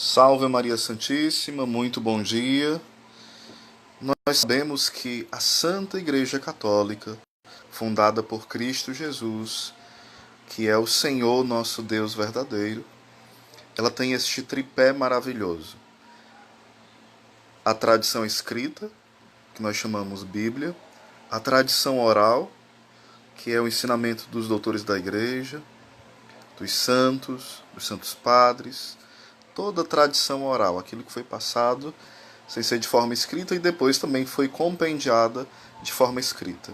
Salve Maria Santíssima, muito bom dia. Nós sabemos que a Santa Igreja Católica, fundada por Cristo Jesus, que é o Senhor nosso Deus verdadeiro, ela tem este tripé maravilhoso. A tradição escrita, que nós chamamos Bíblia, a tradição oral, que é o ensinamento dos doutores da Igreja, dos santos padres, toda a tradição oral, aquilo que foi passado sem ser de forma escrita e depois também foi compendiada de forma escrita.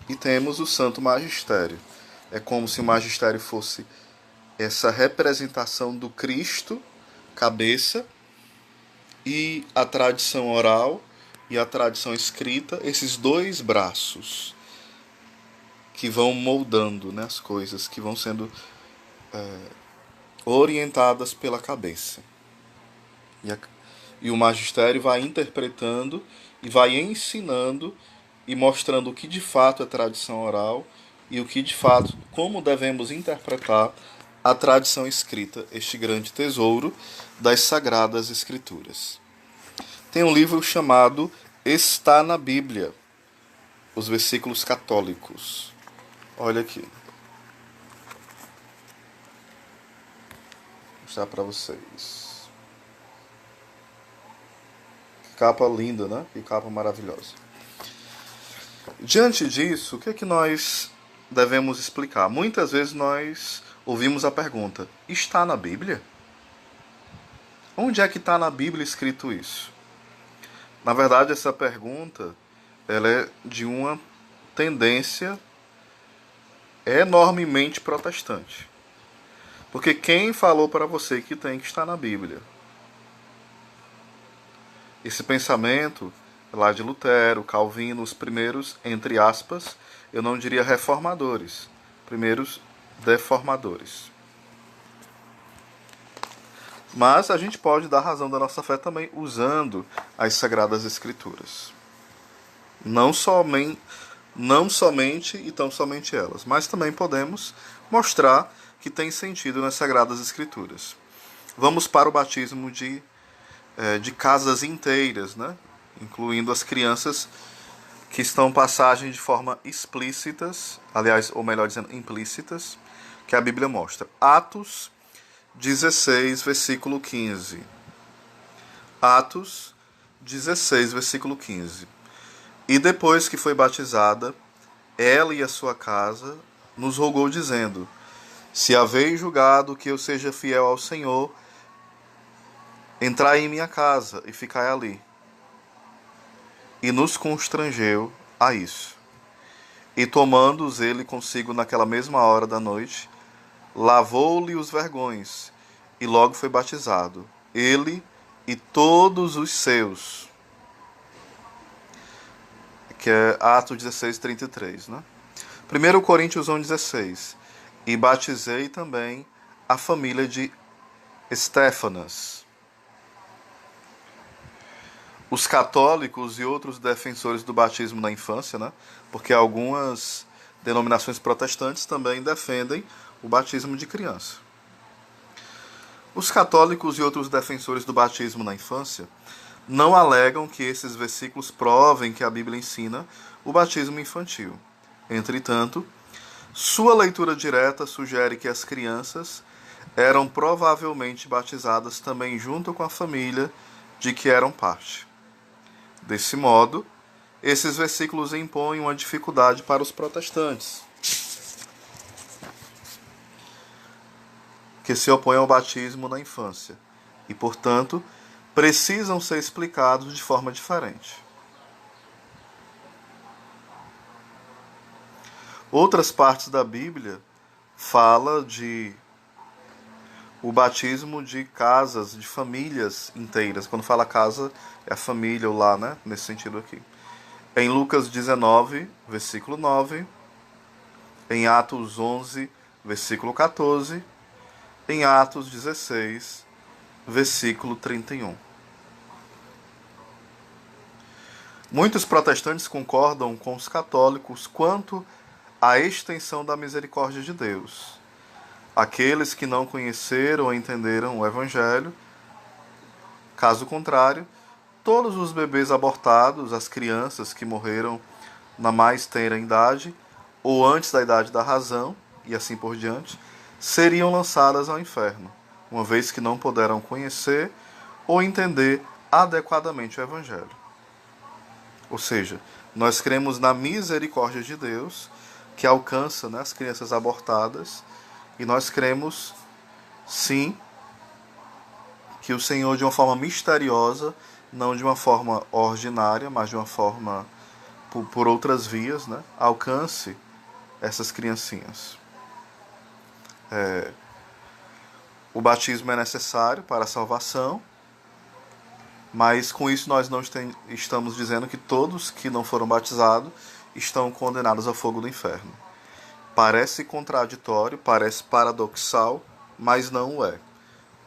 E temos o Santo Magistério. É como se o magistério fosse essa representação do Cristo, cabeça, e a tradição oral e a tradição escrita, esses dois braços que vão moldando, né, as coisas, que vão sendo orientadas pela cabeça. E o magistério vai interpretando e vai ensinando e mostrando o que de fato é tradição oral e o que de fato, como devemos interpretar a tradição escrita, este grande tesouro das Sagradas Escrituras. Tem um livro chamado Está na Bíblia, os versículos católicos. Olha aqui. Vou mostrar para vocês. Que capa linda, né? Que capa maravilhosa. Diante disso, o que é que nós devemos explicar? Muitas vezes nós ouvimos a pergunta: está na Bíblia? Onde é que está na Bíblia escrito isso? Na verdade, essa pergunta ela é de uma tendência enormemente protestante. Porque quem falou para você que tem que estar na Bíblia? Esse pensamento lá de Lutero, Calvino, os primeiros, entre aspas, eu não diria reformadores, primeiros deformadores. Mas a gente pode dar razão da nossa fé também usando as Sagradas Escrituras. Não somente e tão somente elas, mas também podemos mostrar que tem sentido nas Sagradas Escrituras. Vamos para o batismo de casas inteiras, né? Incluindo as crianças que estão passagem de forma explícitas, aliás, ou melhor dizendo, implícitas, que a Bíblia mostra. Atos 16, versículo 15. Atos 16, versículo 15. E depois que foi batizada, ela e a sua casa nos rogou, dizendo: se haveis julgado que eu seja fiel ao Senhor, entrai em minha casa e ficai ali. E nos constrangeu a isso. E tomando-os ele consigo naquela mesma hora da noite, lavou-lhe os vergões, e logo foi batizado, ele e todos os seus. Que é Atos 16, 33, né? 1 Coríntios 1, 16. E batizei também a família de Estéfanas. Os católicos e outros defensores do batismo na infância, né? Porque algumas denominações protestantes também defendem o batismo de criança. Os católicos e outros defensores do batismo na infância não alegam que esses versículos provem que a Bíblia ensina o batismo infantil. Entretanto, sua leitura direta sugere que as crianças eram provavelmente batizadas também junto com a família de que eram parte. Desse modo, esses versículos impõem uma dificuldade para os protestantes, que se opõem ao batismo na infância e, portanto, precisam ser explicados de forma diferente. Outras partes da Bíblia falam de o batismo de casas, de famílias inteiras. Quando fala casa, é a família, ou lá, né? Nesse sentido aqui. Em Lucas 19, versículo 9. Em Atos 11, versículo 14. Em Atos 16, versículo 31. Muitos protestantes concordam com os católicos quanto à extensão da misericórdia de Deus. Aqueles que não conheceram ou entenderam o Evangelho Caso contrário, todos os bebês abortados, as crianças que morreram na mais tenra idade ou antes da idade da razão, e assim por diante, seriam lançadas ao inferno, uma vez que não puderam conhecer ou entender adequadamente o Evangelho. Ou seja, nós cremos na misericórdia de Deus, que alcança, né, as crianças abortadas, e nós cremos, sim, que o Senhor, de uma forma misteriosa, não de uma forma ordinária, mas de uma forma por outras vias, né, alcance essas criancinhas. O batismo é necessário para a salvação, mas com isso nós não estamos dizendo que todos que não foram batizados estão condenados ao fogo do inferno. Parece contraditório, parece paradoxal, mas não o é.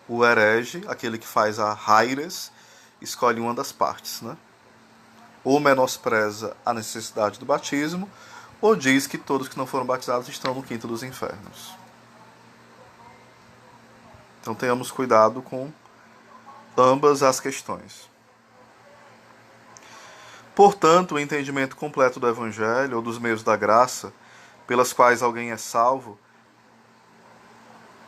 O herege, aquele que faz a haires, escolhe uma das partes, né? Ou menospreza a necessidade do batismo, ou diz que todos que não foram batizados estão no quinto dos infernos. Então tenhamos cuidado com ambas as questões. Portanto, o entendimento completo do Evangelho ou dos meios da graça, pelas quais alguém é salvo,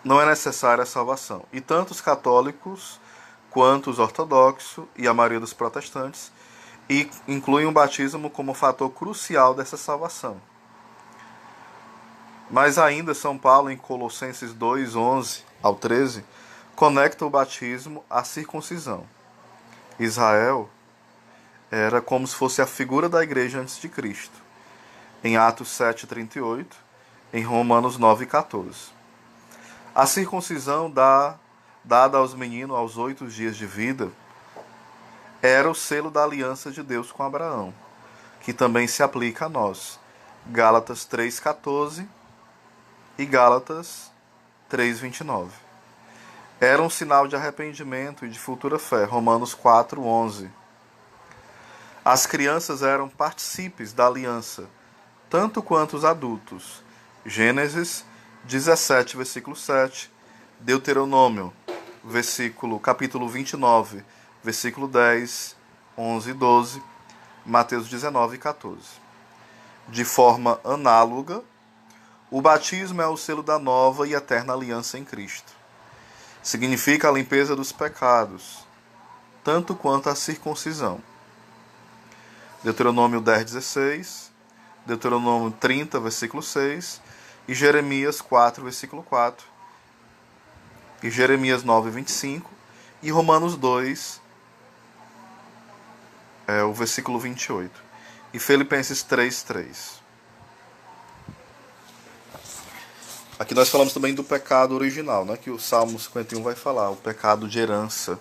não é necessária a salvação. E tanto os católicos quanto os ortodoxos e a maioria dos protestantes incluem o batismo como fator crucial dessa salvação. Mas ainda São Paulo, em Colossenses 2, 11 ao 13, conecta o batismo à circuncisão. Israel era como se fosse a figura da igreja antes de Cristo, em Atos 7, 38, em Romanos 9, 14. A circuncisão dada aos meninos aos 8 dias de vida era o selo da aliança de Deus com Abraão, que também se aplica a nós. Gálatas 3,14 e Gálatas 3,29. Era um sinal de arrependimento e de futura fé. Romanos 4,11. As crianças eram partícipes da aliança, tanto quanto os adultos. Gênesis 17, versículo 7. Deuteronômio, capítulo 29, versículo 10, 11 e 12. Mateus 19 e 14. De forma análoga, o batismo é o selo da nova e eterna aliança em Cristo. Significa a limpeza dos pecados, tanto quanto a circuncisão. Deuteronômio 10, 16, Deuteronômio 30, versículo 6, e Jeremias 4, versículo 4, e Jeremias 9, 25, e Romanos 2, o versículo 28, e Filipenses 3, 3. Aqui nós falamos também do pecado original, né, que o Salmo 51 vai falar, o pecado de herança,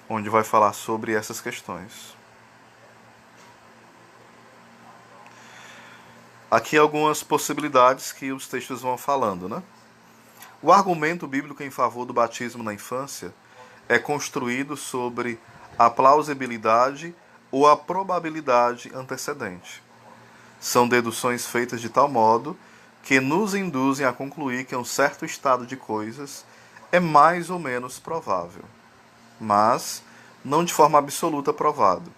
onde vai falar sobre essas questões. Aqui algumas possibilidades que os textos vão falando, né? O argumento bíblico em favor do batismo na infância é construído sobre a plausibilidade ou a probabilidade antecedente. São deduções feitas de tal modo que nos induzem a concluir que um certo estado de coisas é mais ou menos provável, mas não de forma absoluta provado.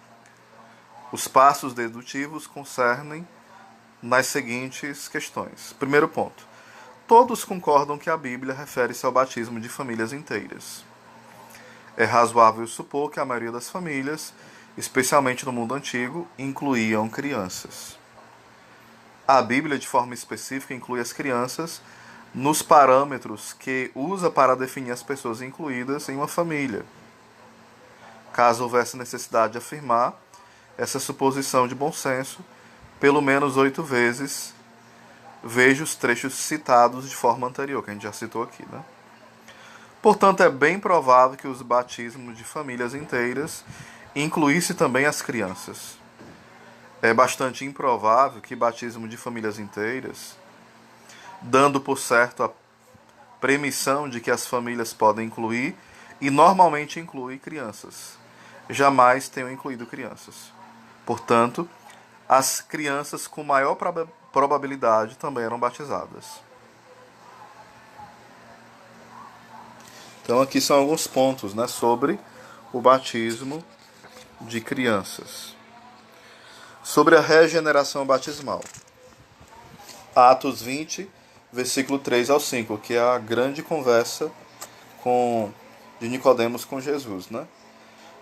Os passos dedutivos concernem nas seguintes questões. Primeiro ponto. Todos concordam que a Bíblia refere-se ao batismo de famílias inteiras. É razoável supor que a maioria das famílias, especialmente no mundo antigo, incluíam crianças. A Bíblia, de forma específica, inclui as crianças nos parâmetros que usa para definir as pessoas incluídas em uma família. Caso houvesse necessidade de afirmar essa suposição de bom senso, pelo menos 8 vezes, veja os trechos citados de forma anterior, que a gente já citou aqui, né? Portanto, é bem provável que os batismos de famílias inteiras incluísse também as crianças. É bastante improvável que batismo de famílias inteiras, dando por certo a premissão de que as famílias podem incluir, e normalmente inclui crianças, jamais tenham incluído crianças. Portanto, as crianças com maior probabilidade também eram batizadas. Então aqui são alguns pontos, né, sobre o batismo de crianças. Sobre a regeneração batismal. Atos 20, versículo 3 ao 5, que é a grande conversa de Nicodemos com Jesus, né?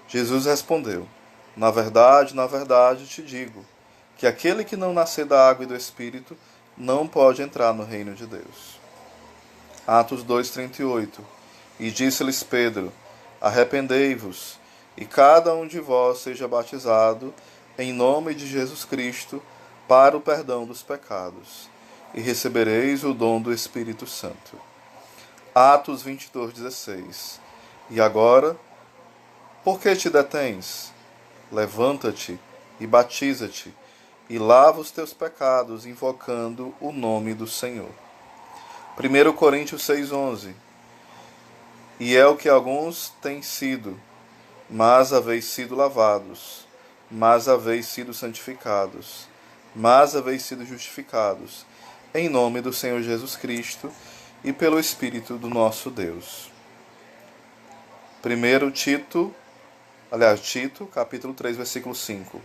Jesus respondeu: na verdade te digo, que aquele que não nascer da água e do Espírito não pode entrar no reino de Deus. Atos 2:38. E disse-lhes Pedro: arrependei-vos, e cada um de vós seja batizado em nome de Jesus Cristo para o perdão dos pecados, e recebereis o dom do Espírito Santo. Atos 22:16. E agora, por que te detens? Levanta-te e batiza-te, e lava os teus pecados, invocando o nome do Senhor. 1 Coríntios 6:11. E é o que alguns têm sido, mas haveis sido lavados, mas haveis sido santificados, mas haveis sido justificados, em nome do Senhor Jesus Cristo e pelo Espírito do nosso Deus. Tito, capítulo 3, versículo 5.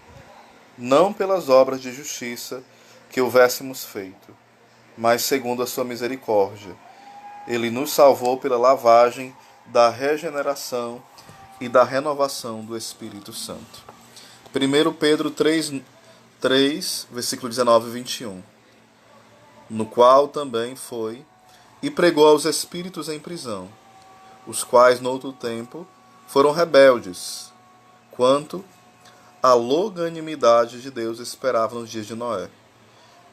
Não pelas obras de justiça que houvéssemos feito, mas segundo a sua misericórdia. Ele nos salvou pela lavagem da regeneração e da renovação do Espírito Santo. 1 Pedro 3, versículo 19 e 21. No qual também foi e pregou aos espíritos em prisão, os quais no outro tempo foram rebeldes, quanto à longanimidade de Deus esperava nos dias de Noé,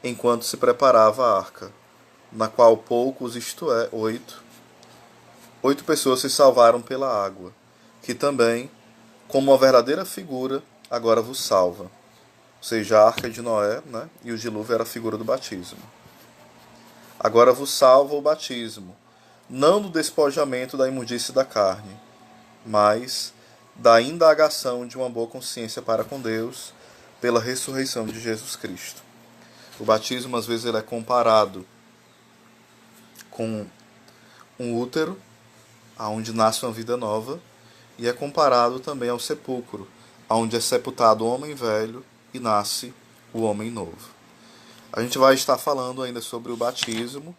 enquanto se preparava a arca, na qual poucos, isto é, 8 pessoas se salvaram pela água, que também, como uma verdadeira figura, agora vos salva. Ou seja, a arca de Noé, né, e o dilúvio era a figura do batismo. Agora vos salva o batismo, não do despojamento da imundície da carne, mas da indagação de uma boa consciência para com Deus pela ressurreição de Jesus Cristo. O batismo, às vezes, ele é comparado com um útero, onde nasce uma vida nova, e é comparado também ao sepulcro, onde é sepultado o homem velho e nasce o homem novo. A gente vai estar falando ainda sobre o batismo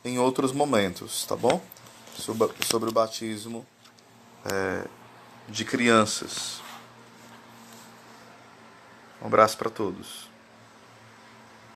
em outros momentos, tá bom? Sobre o batismo de crianças. Um abraço para todos.